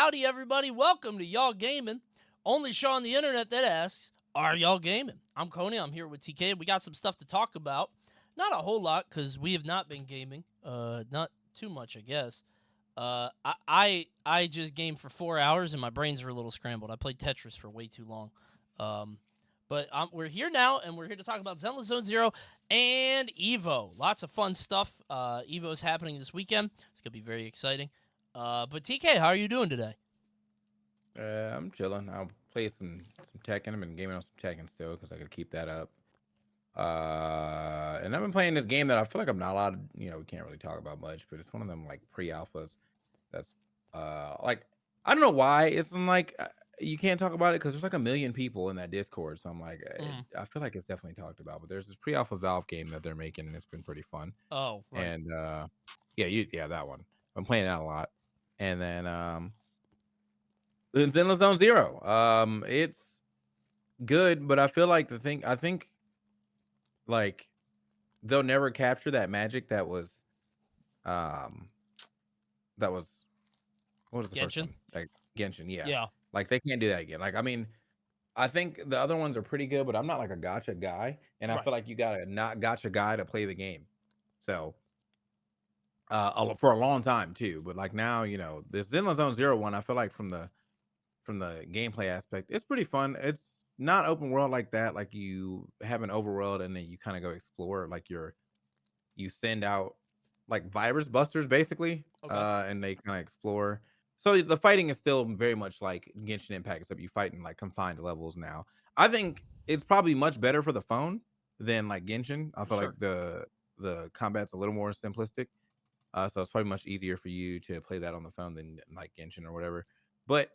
Howdy, everybody. Welcome to Y'all Gaming, only show on the internet that asks, are y'all gaming? I'm Coney. I'm here with TK. We got some stuff to talk about. Not a whole lot because we have not been gaming. Not too much, I guess. I just gamed for 4 hours and my brains are a little scrambled. I played Tetris for way too long. But we're here now, and we're here to talk about Zenless Zone Zero and EVO. Lots of fun stuff. EVO is happening this weekend. It's gonna be very exciting. But TK, how are you doing today? I'm chilling. I'll play some Tekken. I've been gaming on some Tekken still because I could keep that up. And I've been playing this game that I feel like I'm not allowed. We can't really talk about much, but it's one of them like pre-alphas. That's like I don't know why it's in, like you can't talk about it because there's like a million people in that Discord. So I'm like, Mhm. I feel like it's definitely talked about. But there's this pre-alpha Valve game that they're making, and it's been pretty fun. Oh, right. And yeah, that one. I'm playing that a lot. And then Zenless Zone Zero. It's good, but I feel like I think like they'll never capture that magic um that was what was the first Genshin? one? Like Genshin, yeah. Yeah. Like they can't do that again. Like I mean, I think the other ones are pretty good, but I'm not like a gotcha guy, and I Right. feel like you gotta not gotcha guy to play the game. So for a long time too. But like now, this Zenless Zone Zero one, I feel like from the gameplay aspect, it's pretty fun. It's not open world like that. Like you have an overworld and then you kind of go explore. Like you send out like virus busters basically, Okay. and they kind of explore. So the fighting is still very much like Genshin Impact, except you fight in like confined levels now. I think it's probably much better for the phone than like Genshin. I feel Sure. like the combat's a little more simplistic. So it's probably much easier for you to play that on the phone than like Genshin or whatever. But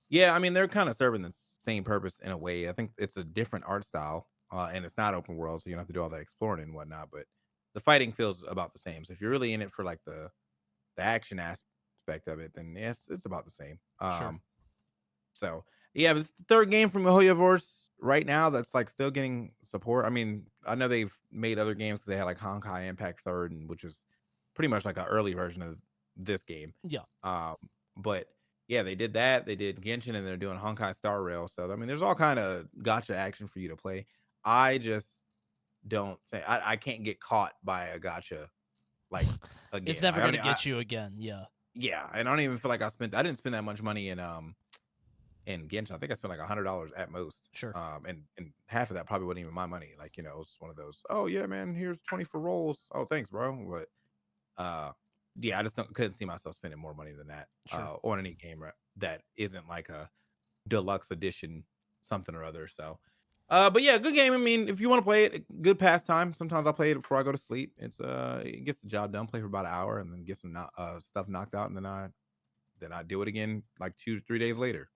yeah, I mean, they're kind of serving the same purpose in a way. I think it's a different art style, and it's not open world, so you don't have to do all that exploring and whatnot. But the fighting feels about the same. So if you're really in it for like the action aspect of it, then yes, it's about the same. Sure. So yeah, but it's the third game from Hoyoverse right now that's like still getting support. I mean, I know they've made other games because they had like Honkai Impact Third, and which is pretty much like an early version of this game. Yeah. Um, but yeah, they did that. They did Genshin, and they're doing Honkai Star Rail. So I mean, there's all kind of gotcha action for you to play. I just don't think I can't get caught by a gotcha like It's again. never Like, I gonna don't. I, get you again. Yeah. yeah, and I don't even feel like I didn't spend that much money in Genshin. I think I spent like $100 at most. Sure. And half of that probably wasn't even my money. Like, it was one of those, oh yeah, man, here's 20 for rolls. Oh, thanks, bro. But yeah, I just couldn't see myself spending more money than that Sure. on any game that isn't like a deluxe edition something or other. So but yeah, good game. I mean, if you want to play it, good pastime. Sometimes I play it before I go to sleep. It gets the job done, play for about an hour and then get some stuff knocked out, and then I do it again like 2 to 3 days later.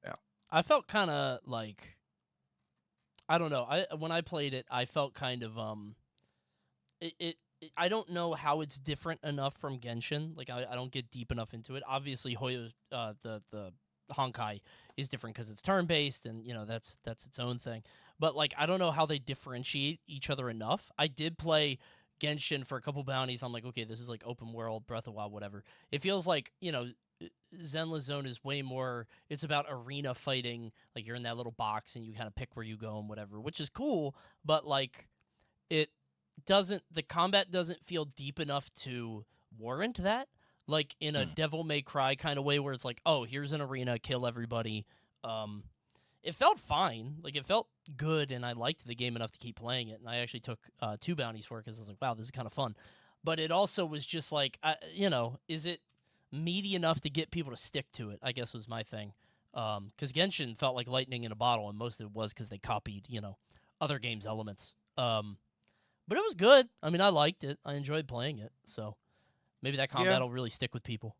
Yeah. I felt kind of like I don't know. I when I played it, I felt kind of I don't know how it's different enough from Genshin. Like I don't get deep enough into it. Obviously, Hoyo the Honkai is different because it's turn based, and that's its own thing. But like I don't know how they differentiate each other enough. I did play Genshin for a couple bounties. I'm like, okay, this is like open world, Breath of Wild, whatever. It feels like Zenless Zone is way more. It's about arena fighting. Like you're in that little box and you kind of pick where you go and whatever, which is cool. But like it doesn't the combat doesn't feel deep enough to warrant that, like in a Hmm. Devil May Cry kind of way where it's like, oh, here's an arena, kill everybody. um it felt fine, like it felt good, and I liked the game enough to keep playing it, and I actually took two bounties for it because I was like, wow, this is kind of fun. But it also was just like, is it meaty enough to get people to stick to it, I guess, was my thing. Because Genshin felt like lightning in a bottle, and most of it was because they copied other games elements. But it was good. I mean, I liked it. I enjoyed playing it. So maybe that Yeah. combat will really stick with people.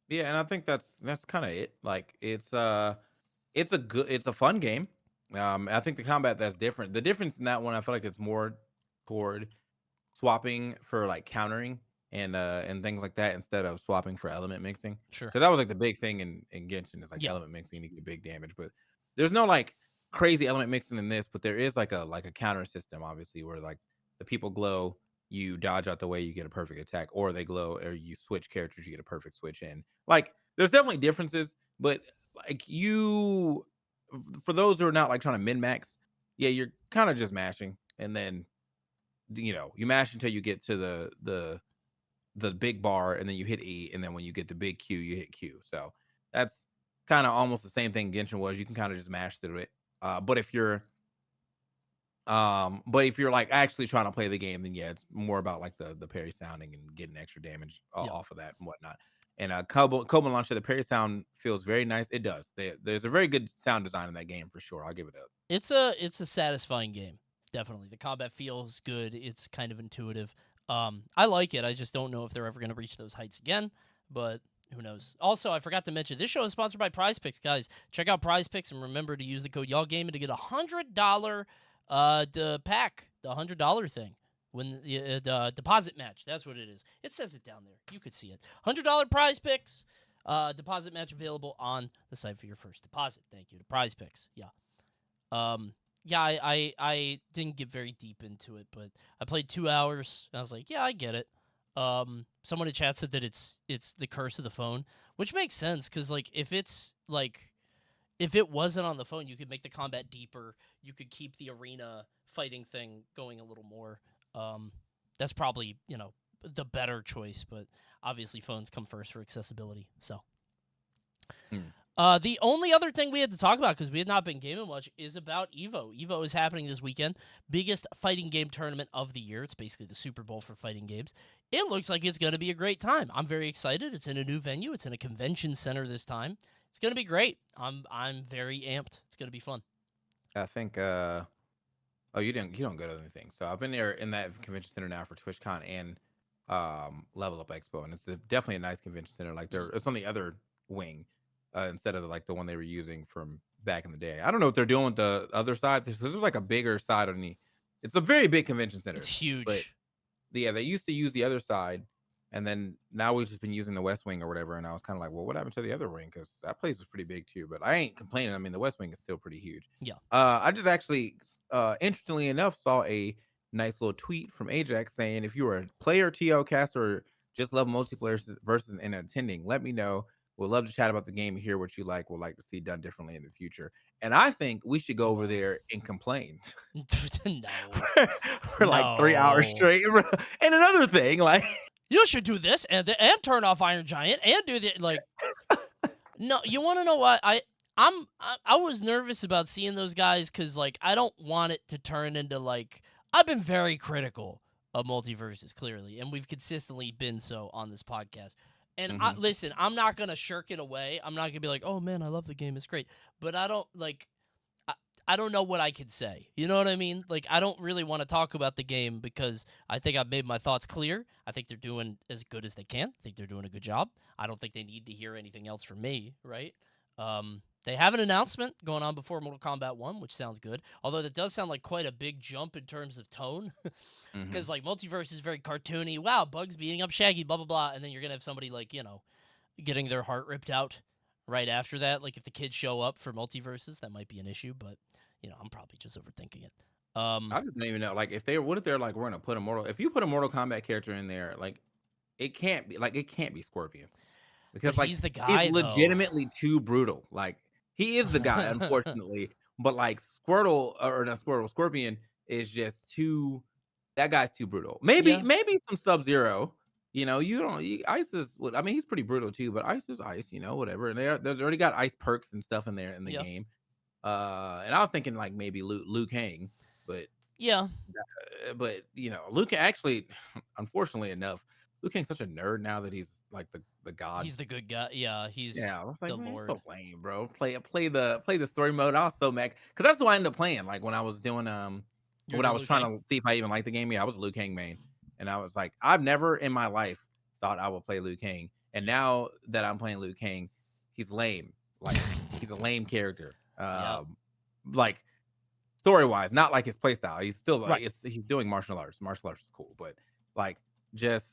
Yeah, and I think that's kind of it. Like it's a fun game. I think the combat that's different. The difference in that one, I feel like it's more toward swapping for like countering and things like that instead of swapping for element mixing. Sure. Because that was like the big thing in Genshin is like Yeah. element mixing, you get big damage. But there's no like crazy element mixing in this, but there is like a counter system, obviously, where like the people glow, you dodge out the way, you get a perfect attack, or they glow, or you switch characters, you get a perfect switch in. Like there's definitely differences, but like for those who are not like trying to min max, yeah, you're kind of just mashing, and then you mash until you get to the big bar, and then you hit E, and then when you get the big Q, you hit Q. So that's kind of almost the same thing Genshin was. You can kind of just mash through it. But if you're like actually trying to play the game, then yeah, it's more about like the parry sounding and getting extra damage Yeah. off of that and whatnot. And Kobo launcher, the parry sound feels very nice. It does. There's a very good sound design in that game for sure. I'll give it up. It's a satisfying game. Definitely. The combat feels good. It's kind of intuitive. I like it. I just don't know if they're ever going to reach those heights again, but who knows. Also, I forgot to mention this show is sponsored by Prize Picks, guys. Check out Prize Picks and remember to use the code YALLGAMING to get $100 the pack, the $100 thing. When the deposit match, that's what it is. It says it down there. You could see it. $100 Prize Picks. Deposit match available on the site for your first deposit. Thank you to Prize Picks. Yeah. Yeah, I didn't get very deep into it, but I played 2 hours, and I was like, yeah, I get it. Someone in chat said that it's the curse of the phone, which makes sense, because, like, if it wasn't on the phone, you could make the combat deeper, you could keep the arena fighting thing going a little more. That's probably, the better choice, but obviously phones come first for accessibility, so. Hmm. The only other thing we had to talk about, because we had not been gaming much, is about EVO. EVO is happening this weekend. Biggest fighting game tournament of the year. It's basically the Super Bowl for fighting games. It looks like it's going to be a great time. I'm very excited. It's in a new venue. It's in a convention center this time. It's going to be great. I'm very amped. It's going to be fun. I think. Oh, you don't go to anything. So I've been there in that convention center now for TwitchCon and Level Up Expo, and it's definitely a nice convention center. Like it's on the other wing instead of like the one they were using from back in the day. I don't know what they're doing with the other side. This is like a bigger side on the. It's a very big convention center, It's but huge. yeah, they used to use the other side, and then now we've just been using the West Wing or whatever. And I was kind of like, well, what happened to the other wing? Because that place was pretty big too. But I ain't complaining. I mean, the West Wing is still pretty huge. Yeah. I just actually, interestingly enough, saw a nice little tweet from Ajax saying, if you are a player, TO caster, or just love multiplayer versus and attending, let me know. We'd love to chat about the game and hear what you would like to see done differently in the future. And I think we should go over Whoa. there and complain No. for like 3 hours No. straight. And another thing, like, You should do this and turn off Iron Giant and do the like. No, you want to know what I was nervous about seeing those guys because like I don't want it to turn into like I've been very critical of multiverses clearly, and we've consistently been so on this podcast. And mhm. listen, I'm not gonna shirk it away. I'm not gonna be like, oh man, I love the game, it's great, but I don't like. I don't know what I could say. You know what I mean? Like, I don't really want to talk about the game because I think I've made my thoughts clear. I think they're doing as good as they can. I think they're doing a good job. I don't think they need to hear anything else from me, right? They have an announcement going on before Mortal Kombat 1, which sounds good. Although that does sound like quite a big jump in terms of tone. Because, Mhm. like, Multiverse is very cartoony. Wow, Bugs beating up Shaggy, blah, blah, blah. And then you're going to have somebody, like, getting their heart ripped out right after that. Like, if the kids show up for Multiverses, that might be an issue. But I'm probably just overthinking it. I just don't even know. Like, what if they're like, we're gonna put if you put a Mortal Kombat character in there, like, it can't be Scorpion But because like he's the he's guy, though. legitimately too brutal. Like, he is the guy, unfortunately, but like Squirtle or not Squirtle, Scorpion is just too. That guy's too brutal. Maybe Yeah, maybe some Sub Zero. You don't. Ice is. I mean, he's pretty brutal too, but Ice is Ice. Whatever. And they've already got ice perks and stuff in there in the yeah, game. And I was thinking like maybe Liu Kang, but yeah. Luke actually, unfortunately enough, Luke Kang's such a nerd now that he's like the god. He's the good guy. Yeah, he's Yeah, I was the like, man, it's so Lord. lame, bro. Play the story mode. I was so mad because that's what I ended up playing. Like when I was doing You're when I doing was Liu trying Kang? to see if I even liked the game. Yeah, I was a Liu Kang main, and I was like, I've never in my life thought I would play Liu Kang, and now that I'm playing Liu Kang, he's lame. Like he's a lame character. Yeah, Like story wise, not like his play style. He's still like right. he's doing martial arts. Martial arts is cool, but like just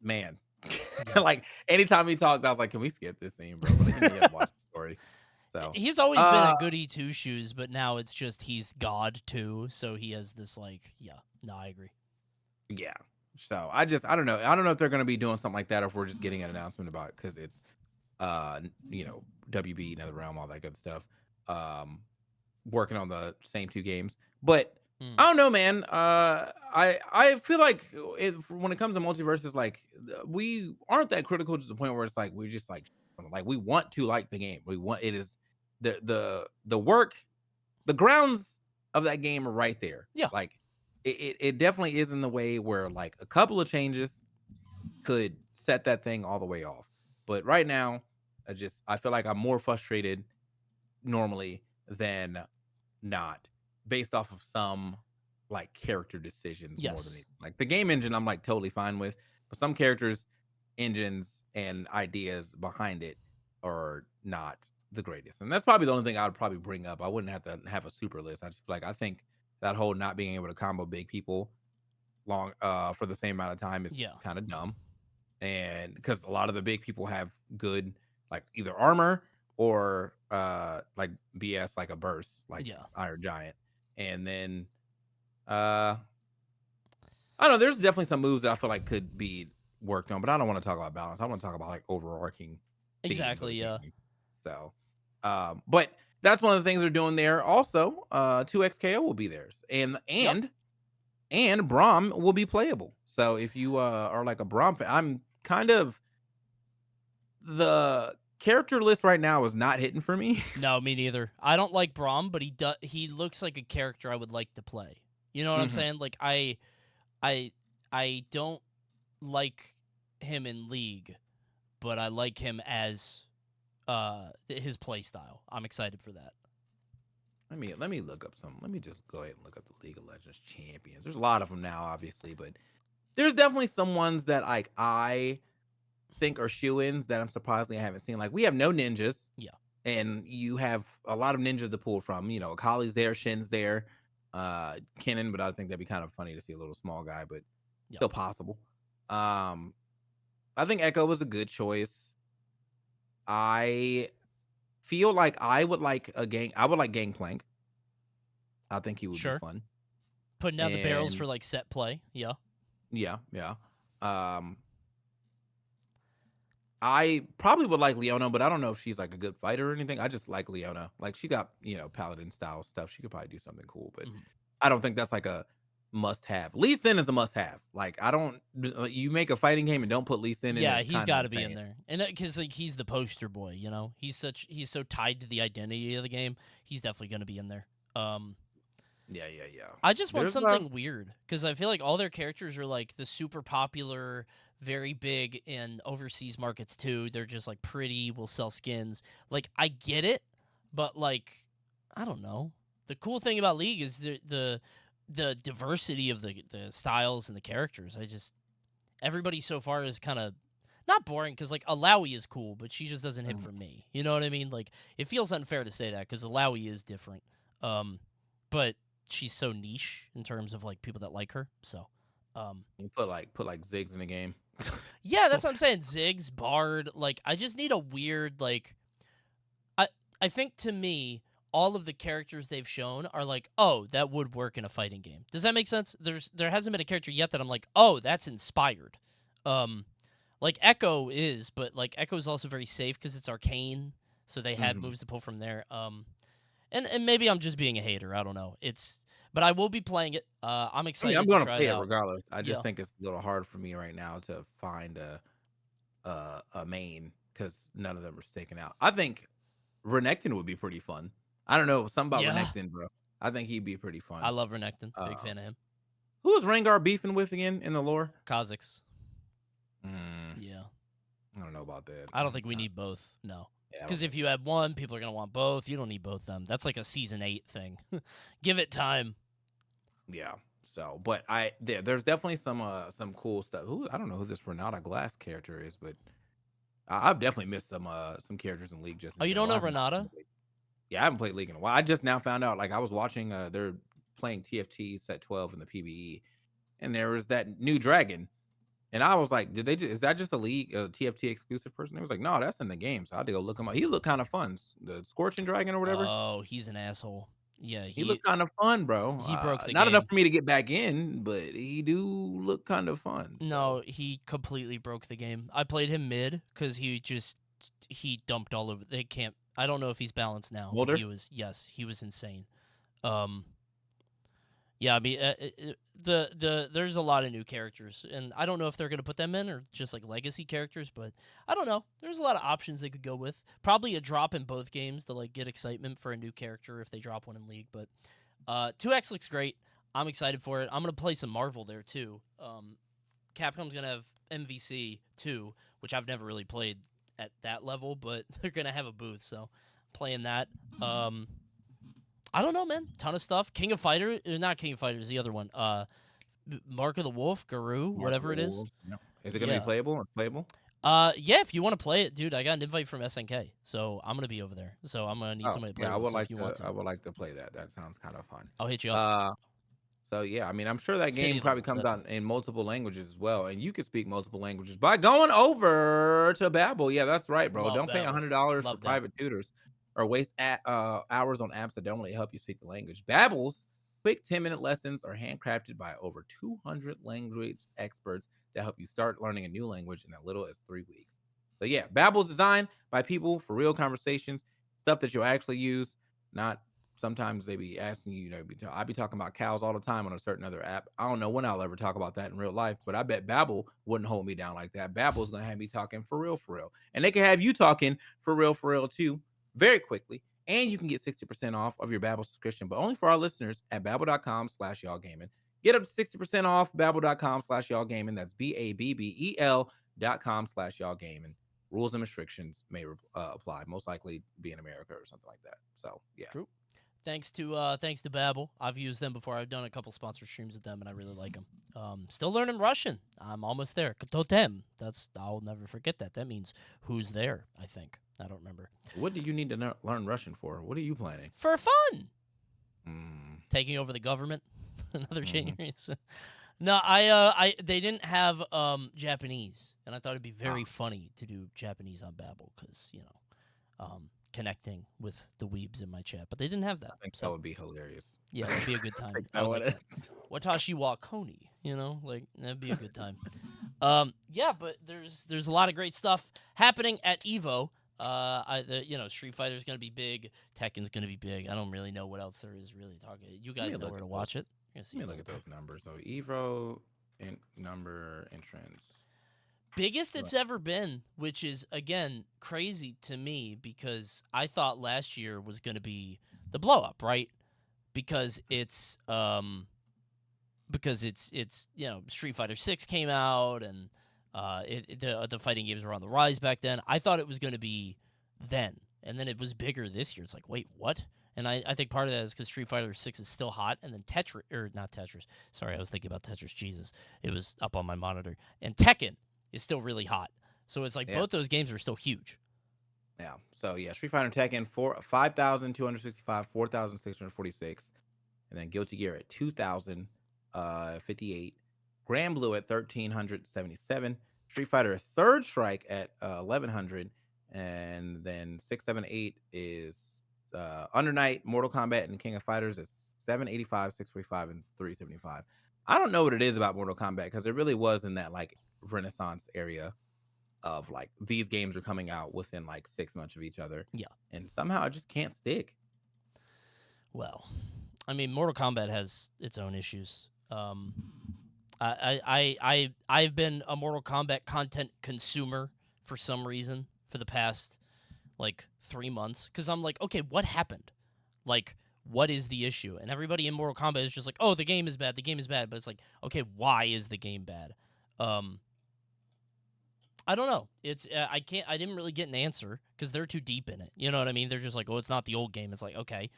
man, Yeah. like anytime he talked, I was like, can we skip this scene, bro? But then you gotta watch the story. So, He's always been a uh, goody two shoes, but now it's just he's God too. So he has this like, yeah. No, I agree. yeah. So I don't know. I don't know if they're gonna be doing something like that, or if we're just getting an announcement about it because it's you know, WB, NetherRealm, all that good stuff. Um, Working on the same two games, but Mm. I don't know, man. I feel like when it comes to multiverses, like we aren't that critical to the point where it's like we're just like we want to like the game. We want it is the work, the grounds of that game are right there. Yeah. Like it definitely is in the way where like a couple of changes could set that thing all the way off. But right now, I feel like I'm more frustrated normally than not, based off of some like character decisions more than Yes. anything. Like the game engine, I'm like totally fine with, but some characters, engines, and ideas behind it are not the greatest. And that's probably the only thing I would probably bring up. I wouldn't have to have a super list. I just like I think that whole not being able to combo big people long for the same amount of time is Yeah. kind of dumb. And because a lot of the big people have good like either armor or like BS like a burst like Yeah. Iron Giant. And then uh I don't know, there's definitely some moves that I feel like could be worked on, but I don't want to talk about balance. I want to talk about like overarching themes of Exactly. the Yeah. game. So but that's one of the things they're doing there. Also, 2XKO will be theirs. Yep. And Braum will be playable. So if you are like a Braum fan, I'm kind of the character list right now is not hitting for me. No, me neither. I don't like Braum, but he looks like a character I would like to play. You know what I'm Mhm. saying? Like I I don't like him in League, but I like him as his play style. I'm excited for that. Let me look up some. Let me just go ahead and look up the League of Legends champions. There's a lot of them now, obviously, but there's definitely some ones that like I think are shoe-ins that I'm surprisingly I haven't seen. Like we have no ninjas, Yeah. and you have a lot of ninjas to pull from. You know, Akali's there, Shin's there, Kennen, but I think that'd be kind of funny to see a little small guy, but Yeah. still possible. Um, I think Echo was a good choice. I feel like I would like Gangplank. I think he would be Sure. fun. Putting down the barrels And for like set play. Yeah. yeah, yeah. Um, I probably would like Leona, but I don't know if she's like a good fighter or anything. I just like Leona. Like she got, paladin style stuff. She could probably do something cool, but Mhm. I don't think that's like a must have. Lee Sin is a must have. Like I don't you make a fighting game and don't put Lee Sin in Yeah, is he's kind of got to be in insane. there, and because like he's the poster boy, you know, he's so tied to the identity of the game. He's definitely going to be in there. Um, Yeah, yeah, yeah. I just want There's something weird because I feel like all their characters are like the super popular, very big in overseas markets too. They're just like pretty, will sell skins. Like I get it, but like I don't know. The cool thing about League is the diversity of the styles and the characters. I just everybody so far is kind of not boring because like Alawi is cool, but she just doesn't hit Mhm. for me. You know what I mean? Like it feels unfair to say that because Alawi is different, but she's so niche in terms of like people that like her. So, um, You put like Ziggs in the game. yeah, that's what I'm saying. Ziggs, Bard, like I just need a weird like I I think to me all of the characters they've shown are like, oh, that would work in a fighting game. Does that make sense? There hasn't been a character yet that I'm like, oh, that's inspired. Um, like Echo is, but like Echo is also very safe because it's arcane, so they have Mhm. moves to pull from there. And maybe I'm just being a hater. I don't know. But I will be playing it. I'm I mean, I'm excited to gonna try it play it out. regardless. I just Yeah. think it's a little hard for me right now to find a main because none of them are sticking out. I think Renekton would be pretty fun. I don't know, something about Yeah. Renekton, bro. I think he'd be pretty I fun. love Renekton. Big Uh, fan of him. who is Rengar beefing with again in the lore? Kha'Zix. Mm, Yeah. I don't know about that. I don't think we need both. No. Yeah, I don't Because if think you so. had one, people are gonna want both. You don't need both of them. That's like a season 8 thing. Give it time. Yeah. So, but there's definitely some cool stuff. Who I don't know who this Renata Glass character is, but I've definitely missed some characters in League just Oh, in you don't general. I know have not Renata? played. Yeah, I haven't played League in a while. I just now found out. Like I was watching. They're playing TFT set 12 in the PBE, and there was that new dragon. And I was like, is that just a League TFT exclusive person? It was like, no, that's in the game. So I had to go look him up. He looked kind of fun. The Scorching Dragon or whatever. Oh, he's an asshole. Yeah, He looked kind of fun, bro. he broke the Not enough game. for me to get back in, but he do look kind of fun. So No, he completely broke the game. I played him mid because he just he dumped all over. They can't. I don't know if he's balanced now, but Older. he was insane. Um, yeah, I mean, there's a lot of new characters, and I don't know if they're gonna put them in or just like legacy characters, but I don't know. There's a lot of options they could go with. Probably a drop in both games to like get excitement for a new character if they drop one in League. But 2X looks great. I'm excited for it. I'm gonna play some Marvel there too. Capcom's gonna have MVC 2, which I've never really played at that level, but they're gonna have a booth, so playing that. I don't know, man. Ton of stuff. King of Fighters, not King of Fighters, the other one. Mark of the Wolf, Guru, Mark of whatever the it is. Wolves. Yep. Is it gonna be Yeah. playable? It's playable. Yeah. If you want to play it, dude, I got an invite from SNK, so I'm gonna be over there. So I'm gonna need Oh, somebody to play yeah. I with. would So if like you to. want to, I would like to play that. That sounds kind of fun. I'll hit you up. So yeah, I mean, I'm sure that City game of the probably Wolves. comes That's out it. in multiple languages as well, and you can speak multiple languages by going over to Babbel. Yeah, that's right, bro. Love Don't pay Babel. $100 for Love that. private tutors or waste hours on apps that don't really help you speak the language. Babbel's quick 10-minute lessons are handcrafted by over 200 language experts to help you start learning a new language in as little as 3 weeks. So yeah, Babbel's designed by people for real conversations, stuff that you'll actually use, not sometimes they be asking you, I be talking about cows all the time on a certain other app. I don't know when I'll ever talk about that in real life, but I bet Babbel wouldn't hold me down like that. Babbel's gonna have me talking for real, and they can have you talking for real too, very quickly. And you can get 60% off of your Babbel subscription, but only for our listeners at babbel.com/y'allgaming. Get up to 60% off babbel.com/y'allgaming. That's babbel.com/y'allgaming. Rules and restrictions may apply. Most likely be in America or something like that. So yeah. True. Thanks to Babbel. I've used them before. I've done a couple sponsor streams with them, and I really like them. Still learning Russian. I'm almost there. Totem. I'll never forget that. That means who's there. I think. I don't remember. What do you need to learn Russian for? What are you planning? For fun. Mm. Taking over the government. Another Mm-hmm. January. No, I they didn't have Japanese, and I thought it'd be very funny to do Japanese on Babbel because connecting with the weebs in my chat, but they didn't have that. I think So that would be hilarious. yeah, it'd be a good time. think I that would like would- that. Watashi wa Coney, like that'd be a good time. Yeah, but there's a lot of great stuff happening at EVO. Street Fighter's gonna be big. Tekken's gonna be big. I don't really know what else there is really talking. You guys know where to watch it. Let me look at those numbers though. EVO number entrance. Biggest it's ever been, which is again crazy to me because I thought last year was going to be the blow up, right? Because it's Street Fighter 6 came out and the fighting games were on the rise back then. I thought it was going to be then, and then it was bigger this year. It's like, wait, what? And I think part of that is because Street Fighter 6 is still hot, and then not Tetris. Sorry, I was thinking about Tetris. Jesus, it was up on my monitor. And Tekken is still really hot. So it's like both those games are still huge. Yeah. So yeah, Street Fighter and Tekken 5,265, 4,646, and then Guilty Gear at 2,058, Grand Blue at 1,377, Street Fighter Third Strike at 1,100, and then 678 is Under Night, Mortal Kombat, and King of Fighters is 785, 645, and 375. I don't know what it is about Mortal Kombat because it really was in that like Renaissance area of like these games are coming out within like 6 months of each other. Yeah. And somehow it just can't stick. Well, I mean, Mortal Kombat has its own issues. I've been a Mortal Kombat content consumer for some reason for the past like 3 months because I'm like, okay, what happened? Like, what is the issue? And everybody in Mortal Kombat is just like, oh, the game is bad. The game is bad. But it's like, okay, why is the game bad? I don't know. It's I didn't really get an answer because they're too deep in it. You know what I mean? They're just like, oh, it's not the old game. It's like, okay.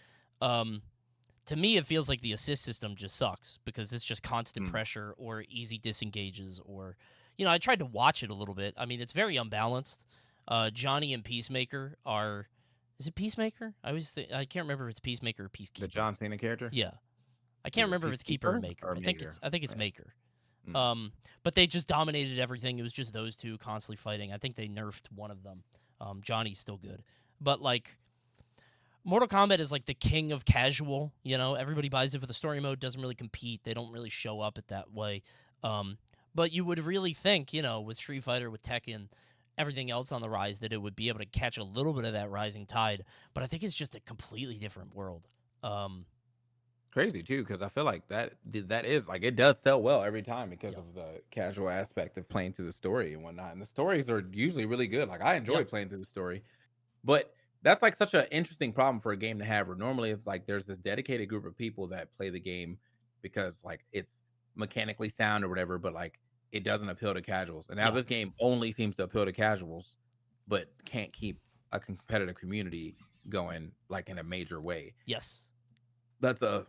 To me, it feels like the assist system just sucks because it's just constant pressure or easy disengages or, I tried to watch it a little bit. I mean, it's very unbalanced. Johnny and Peacemaker are. Is it Peacemaker? I can't remember if it's Peacemaker or Peacekeeper. The John Cena character? Yeah, I can't remember if it's Keeper or Maker. I think it's Maker. But they just dominated everything. It was just those two constantly fighting. I think they nerfed one of them. Johnny's still good, but like Mortal Kombat is like the king of casual. Everybody buys it for the story mode. Doesn't really compete. They don't really show up it that way. But you would really think, with Street Fighter, with Tekken, everything else on the rise that it would be able to catch a little bit of that rising tide. But I think it's just a completely different world. Um, Crazy too, because I feel like that is like it does sell well every time because yeah, of the casual aspect of playing through the story and whatnot. And the stories are usually really good. Like I yeah, enjoy playing through the story. But that's like such an interesting problem for a game to have where normally it's like there's this dedicated group of people that play the game because like it's mechanically sound or whatever, but like it doesn't appeal to casuals. And now yeah, this game only seems to appeal to casuals, but can't keep a competitive community going like in a major way. yes, That's a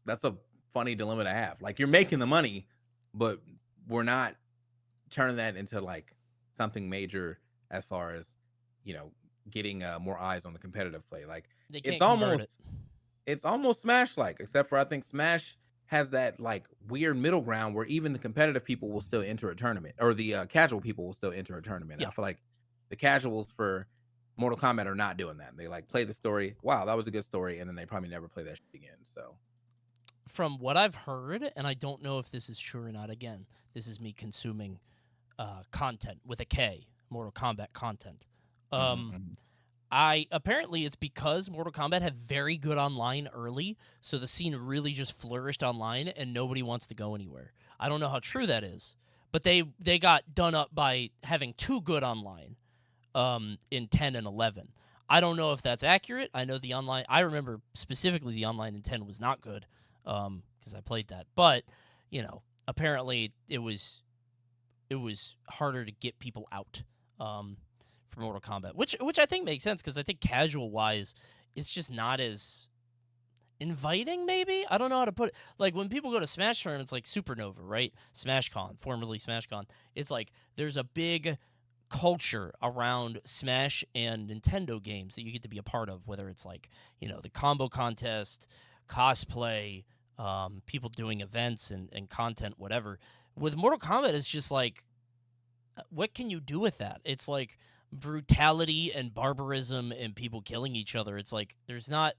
that's a funny dilemma to have. Like you're making the money, but we're not turning that into like something major as far as you know getting more eyes on the competitive play. Like they it's can't convert almost it. it's almost Smash like, except for I think Smash has that like weird middle ground where even the competitive people will still enter a tournament, or the casual people will still enter a tournament. Yeah. I feel like the casuals for Mortal Kombat are not doing that. They like play the story. Wow, that was a good story, and then they probably never play that shit again. So. From what I've heard, and I don't know if this is true or not. Again, this is me consuming content with a K, Mortal Kombat content. Mhm, Um, mhm. I apparently it's because Mortal Kombat had very good online early, so the scene really just flourished online, and nobody wants to go anywhere. I don't know how true that is, but they got done up by having too good online in 10 and 11. I don't know if that's accurate. I know the online. I remember specifically the online in 10 was not good because I played that, but apparently it was harder to get people out um, for Mortal Kombat, which I think makes sense because I think casual wise, it's just not as inviting. Maybe I don't know how to put it. Like when people go to Smash tournaments, like Supernova, right? SmashCon, formerly SmashCon. It's like there's a big culture around Smash and Nintendo games that you get to be a part of, whether it's like the combo contest, cosplay, people doing events and content, whatever. With Mortal Kombat, it's just like what can you do with that? It's like brutality and barbarism and people killing each other. It's like there's not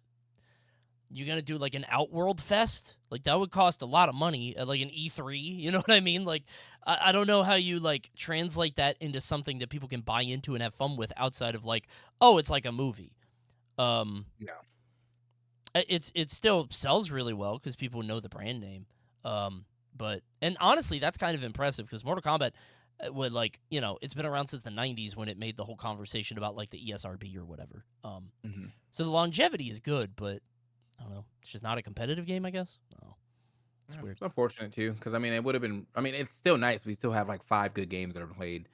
you're gonna do like an Outworld Fest, like that would cost a lot of money at like an E3. You know what I mean? Like I don't know how you like translate that into something that people can buy into and have fun with outside of like, oh, it's like a movie. Um, Yeah. it still sells really well because people know the brand name. But and honestly, that's kind of impressive because Mortal Kombat would like it's been around since the '90s when it made the whole conversation about like the ESRB or whatever. Mhm. So the longevity is good, but I don't know. It's just not a competitive game, I guess. No, it's Yeah, weird. it's unfortunate too, because I mean, it would have been. I mean, it's still nice. We still have like 5 good games that are played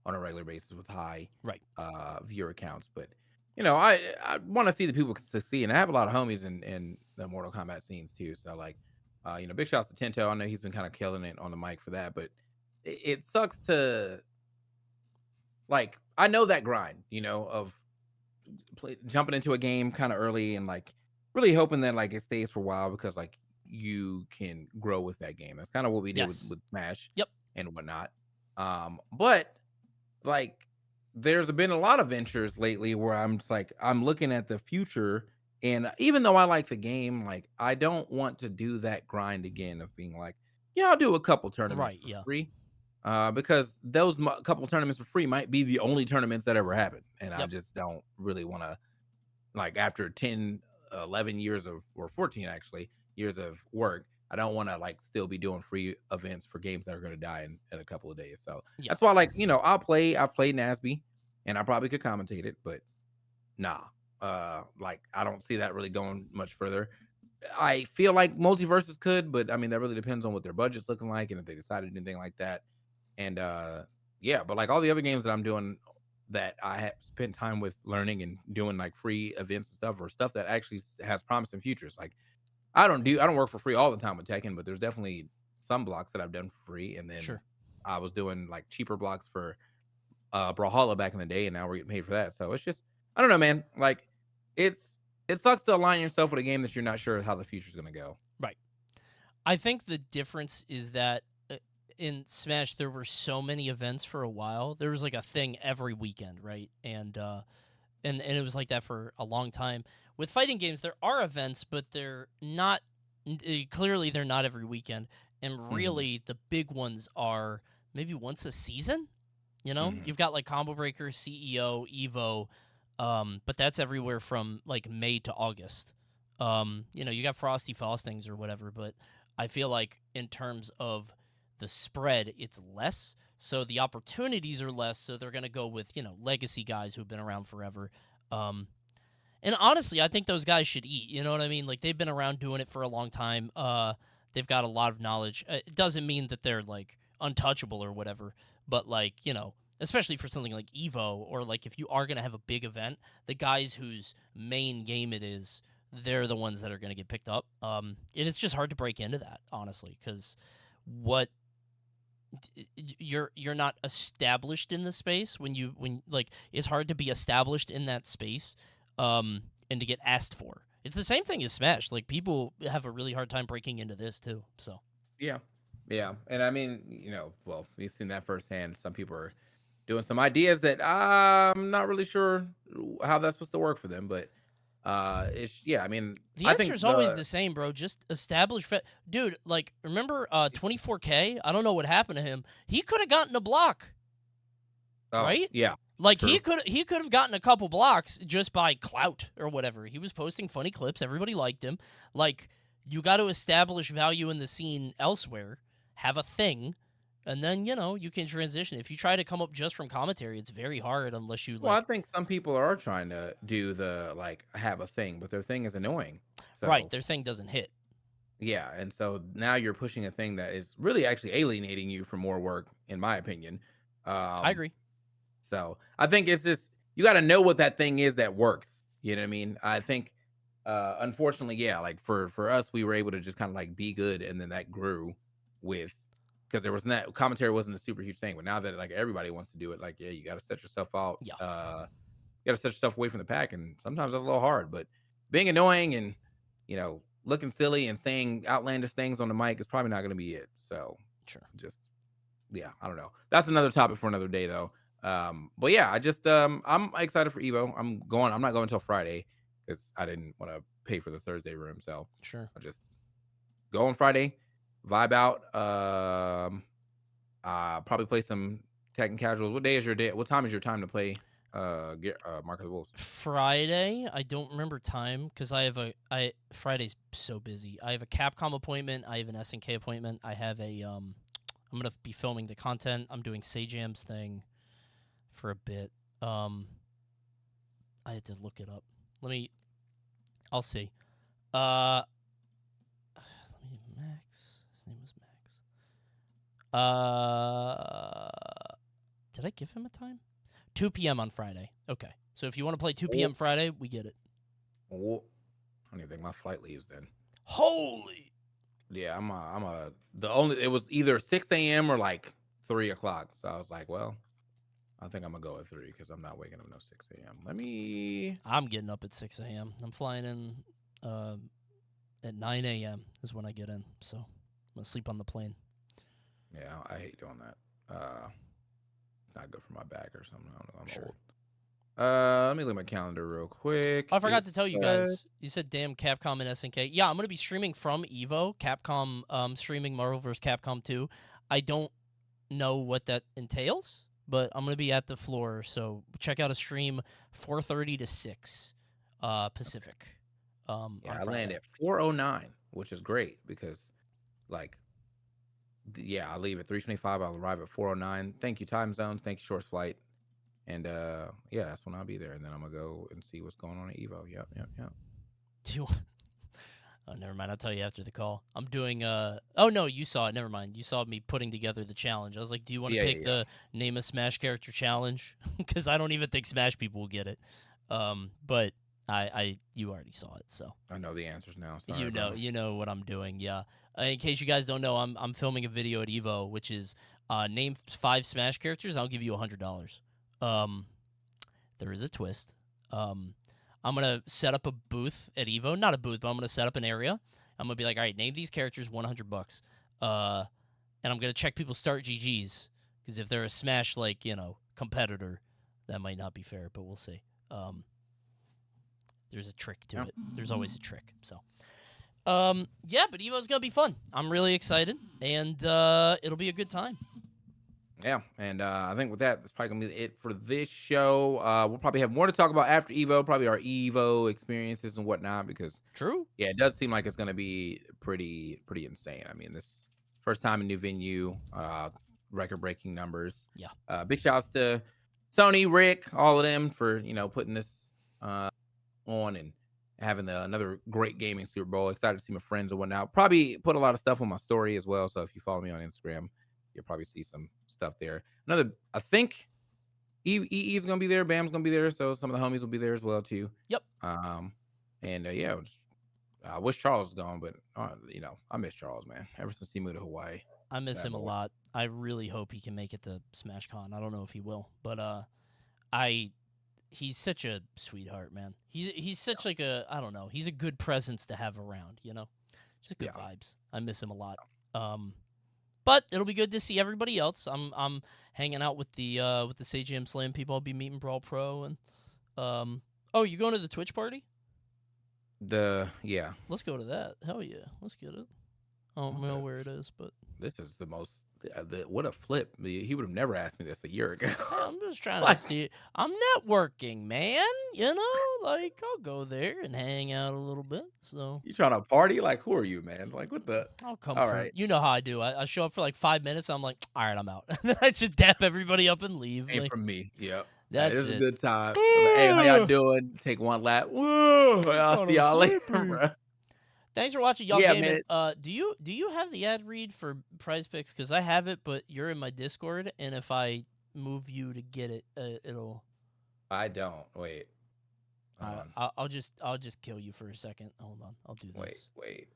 on a regular basis with high Right. viewer counts. But I want to see the people succeed, and I have a lot of homies in the Mortal Kombat scenes too. So like, big shouts to Tento. I know he's been kind of killing it on the mic for that, but it sucks to like. I know that grind, of jumping into a game kind of early and like really hoping that like it stays for a while because like you can grow with that game. That's kind of what we did with, Yes. with Smash Yep. and whatnot. But like there's been a lot of ventures lately where I'm just like I'm looking at the future, and even though I like the game, like I don't want to do that grind again of being like, yeah, I'll do a couple tournaments Right. for Yeah. free. Because those couple tournaments for free might be the only tournaments that ever happen, and I Yep. just don't really want to like after 10, 11 years of or 14 actually years of work. I don't want to like still be doing free events for games that are going to die in a couple of days. So Yeah. that's why like I've played Nasby and I probably could commentate it, but nah, like I don't see that really going much further. I feel like multiverses could, but I mean that really depends on what their budget's looking like and if they decided anything like that. And yeah, but like all the other games that I'm doing that I have spent time with learning and doing like free events and stuff or stuff that actually has promising futures. Like I don't work for free all the time with Tekken, but there's definitely some blocks that I've done for free. And then Sure. I was doing like cheaper blocks for Brawlhalla back in the day, and now we're getting paid for that. So it's just I don't know, man. Like it sucks to align yourself with a game that you're not sure how the future's gonna go. Right. I think the difference is that in Smash there were so many events for a while. There was like a thing every weekend, right? And it was like that for a long time. With fighting games, there are events, but they're not clearly they're not every weekend. And Mhm. really, the big ones are maybe once a season. You know, Mhm. you've got like Combo Breaker, CEO, Evo, but that's everywhere from like May to August. You know, you got Frosty Faustings or whatever, but I feel like in terms of the spread, it's less. So the opportunities are less. So they're going to go with, you know, legacy guys who've been around forever. Um, and honestly, I think those guys should eat. You know what I mean? Like they've been around doing it for a long time. They've got a lot of knowledge. It doesn't mean that they're like untouchable or whatever, but like, you know, especially for something like Evo or like if you are going to have a big event, the guys whose main game it is, they're the ones that are going to get picked up. And it's just hard to break into that, honestly, because what you're not established in the space when like it's hard to be established in that space and to get asked for. It's the same thing as Smash. Like people have a really hard time breaking into this too. So Yeah. Yeah. And I mean, well, we've seen that firsthand. Some people are doing some ideas that I'm not really sure how that's supposed to work for them, but it's yeah, I mean, the I answer think is always the the same, bro. Just establish dude, like remember 24K? I don't know what happened to him. He could have gotten a block, oh, right? yeah, Like true. he could have gotten a couple blocks just by clout or whatever. He was posting funny clips. Everybody liked him. Like you got to establish value in the scene elsewhere. Have a thing, and then you know you can transition. If you try to come up just from commentary, it's very hard unless you Well, I like. think some people are trying to do the like have a thing, but their thing is annoying. Right, So their thing doesn't hit. yeah, and so now you're pushing a thing that is really actually alienating you from more work, in my opinion. I Um, agree. So I think it's just you got to know what that thing is that works. You know what I mean? I think, unfortunately, yeah, like for us, we were able to just kind of like be good, and then that grew with because there was that commentary wasn't a super huge thing, but now that like everybody wants to do it, like yeah, you got to set yourself out. Yeah, You got to set yourself away from the pack, and sometimes that's a little hard. But being annoying and looking silly and saying outlandish things on the mic is probably not going to be it. So sure. just yeah, I don't know. That's another topic for another day though. But yeah, I just I'm excited for Evo. I'm not going until Friday because I didn't want to pay for the Thursday room. So Sure. I just go on Friday, vibe out. Probably play some Tekken casuals. What day is your day? What time is your time to play get Mark of the Wolves? Friday, I don't remember time because I Friday's so busy. I have a Capcom appointment. I have an SNK appointment. I have a I'm gonna be filming the content. I'm doing Sajam's thing for a bit. Um, I had to look it up. I'll see. Uh, let me Max. His name was Max. Did I give him a time? 2 p.m. on Friday. Okay. So if you want to play 2 p.m. Friday, we get it. Oh, I don't even think my flight leaves then. Holy. Yeah, it was either 6 a.m. or like 3 o'clock. So I was like, well, I think I'm gonna go at 3 because I'm not waking up no 6 a.m. I'm getting up at 6 a.m. I'm flying in at 9 a.m. is when I get in. So I'm going to sleep on the plane. Yeah, I hate doing that. Not good for my back or something. I don't know. I'm Sure. old. Let me look at my calendar real quick. Oh, I forgot to tell you guys. You said damn Capcom and SNK. Yeah, I'm going to be streaming from EVO. Capcom streaming Marvel vs. Capcom 2. I don't know what that entails, but I'm going to be at the floor. So check out a stream 4:30 to 6 Pacific. Yeah, On I land Friday. at 4:09, which is great because, like, yeah, I leave at 3:25. I'll arrive at 4:09. Thank you, time zones. Thank you, Short's flight. And yeah, that's when I'll be there. And then I'm gonna go and see what's going on at Evo. Yep, yep, yep. Do you, oh, never mind. I'll tell you after the call. I'm doing oh no, you saw it. Never mind. You saw me putting together the challenge. I was like, "Do you want to Yeah, take yeah, yeah. the name a Smash character challenge?" Cuz I don't even think Smash people will get it. But you already saw it, so I know the answers now. Sorry, bro. you know what I'm doing. Yeah. In case you guys don't know, I'm filming a video at Evo which is name 5 Smash characters, I'll give you $100. Um there is a twist. I'm gonna set up a booth at Evo, not a booth, but I'm gonna set up an area. I'm gonna be like, all right, name these characters, $100. And I'm gonna check people's start GGs because if they're a Smash competitor, that might not be fair, but we'll see. There's a trick to it. There's always a trick. So, yeah, but Evo's gonna be fun. I'm really excited, and it'll be a good time. Yeah, and I think with that, that's probably gonna be it for this show. We'll probably have more to talk about after Evo, probably our Evo experiences and whatnot, because True. yeah, it does seem like it's gonna be pretty insane. I mean, this first time in new venue, record breaking numbers. Yeah. Big shouts to Sony, Rick, all of them for putting this on and having another great gaming Super Bowl. Excited to see my friends and whatnot. Probably put a lot of stuff on my story as well. So if you follow me on Instagram, you'll probably see some stuff there. I think EE's gonna be there, Bam's gonna be there, so some of the homies will be there as well too. Yep. Um, and yeah, I wish Charles was gone, but I miss Charles, man. Ever since he moved to Hawaii, I miss bad him a boy. lot. I really hope he can make it to SmashCon. I don't know if he will, but I he's such a sweetheart, man. He's such like a, I don't know. He's a good presence to have around, Just good Yeah, vibes. I miss him a lot. But it'll be good to see everybody else. I'm hanging out with the Sage Jam Slam people. I'll be meeting Brawl Pro and oh, you going to the Twitch party? yeah. Let's go to that. Hell yeah. Let's get it. I don't know where it is, but This is the most. What a flip! He would have never asked me this a year ago. I'm just trying to Like, see. I'm networking, man. Like I'll go there and hang out a little bit. So you trying to party? Like, who are you, man? Like, what the? I'll come All for. right, You know how I do. I show up for like 5 minutes. I'm like, all right, I'm out. And then I just dap everybody up and leave. ain't Like from me. Yep. Hey, this that's is a it. good time. I'm like, hey, how y'all doing? Take one lap. Woo! I'll see Kinda y'all later, sleepy. bro. Thanks for watching y'all Yeah, gaming. man. Do you have the ad read for Prize Picks? Because I have it, but you're in my Discord, and if I move you to get it, it'll. I don't. Wait. Hold on. I'll just kill you for a second. Hold on, I'll do this. Wait.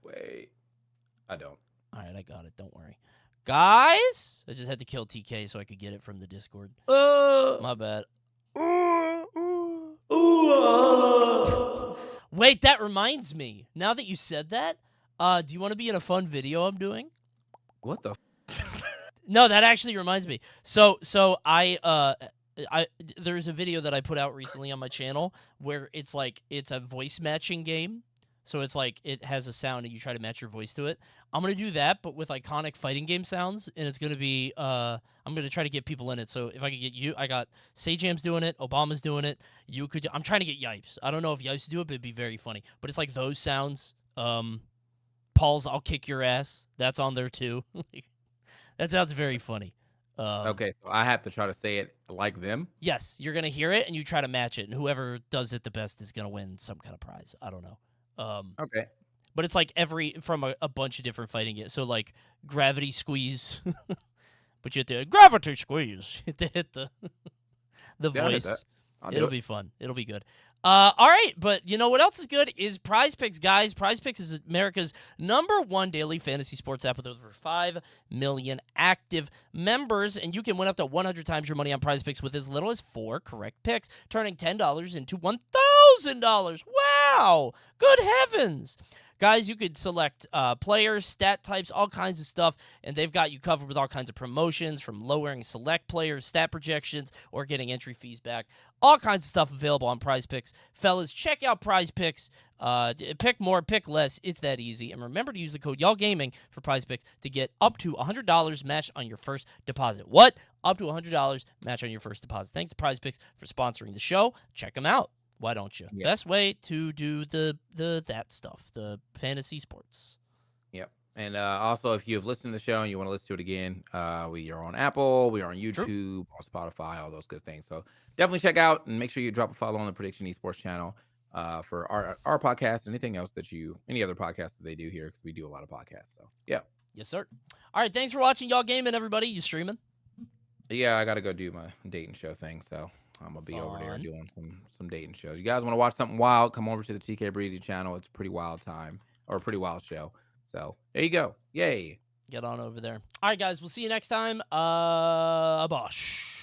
I don't. All right, I got it. Don't worry, guys. I just had to kill TK so I could get it from the Discord. My bad. Wait, that reminds me. Now that you said that, do you want to be in a fun video I'm doing? What the? No, that actually reminds me. So there's a video that I put out recently on my channel where it's a voice matching game. So it's like it has a sound and you try to match your voice to it. I'm gonna do that, but with iconic fighting game sounds, and it's gonna be I'm gonna try to get people in it. So if I could get you, I got Sajam's doing it, Obama's doing it. You could. I'm trying to get Yipes. I don't know if Yipes do it, but it'd be very funny. But it's like those sounds. Paul's "I'll kick your ass." That's on there too. That sounds very funny. Okay, so I have to try to say it like them. Yes, you're gonna hear it and you try to match it, and whoever does it the best is gonna win some kind of prize. I don't know. Okay. But it's like from a bunch of different fighting games. So like gravity squeeze, but you have to gravity squeeze. You have to hit the Yeah, I hit that. voice. I'll do It'll it. be fun. It'll be good. All right, but you know what else is good is Prize Picks, guys. Prize Picks is America's #1 daily fantasy sports app with over 5 million active members, and you can win up to 100 times your money on Prize Picks with as little as 4 correct picks, turning $10 into $1,000. Wow! Good heavens! Guys, you could select players, stat types, all kinds of stuff, and they've got you covered with all kinds of promotions, from lowering select players, stat projections, or getting entry fees back. All kinds of stuff available on Prize Picks. Fellas, check out Prize Picks. Pick more, pick less. It's that easy. And remember to use the code YALLGAMING for Prize Picks to get up to $100 match on your first deposit. What? Up to $100 match on your first deposit. Thanks to Prize Picks for sponsoring the show. Check them out. Why don't you? Yeah. Best way to do that stuff, the fantasy sports. Yep. And also, if you have listened to the show and you want to listen to it again, we are on Apple, we are on YouTube, on Spotify, all those good things. So definitely check out and make sure you drop a follow on the Prediction Esports channel for our podcast and anything else any other podcast that they do here, because we do a lot of podcasts. So yeah. Yes, sir. All right, thanks for watching y'all gaming, everybody. You streaming? Yeah, I got to go do my dating show thing. So I'm gonna be over there Fun. doing some dating shows. You guys want to watch something wild? Come over to the TKbreezy channel. It's a pretty wild time, or a pretty wild show. So there you go. Yay. Get on over there. All right, guys. We'll see you next time. Bosh.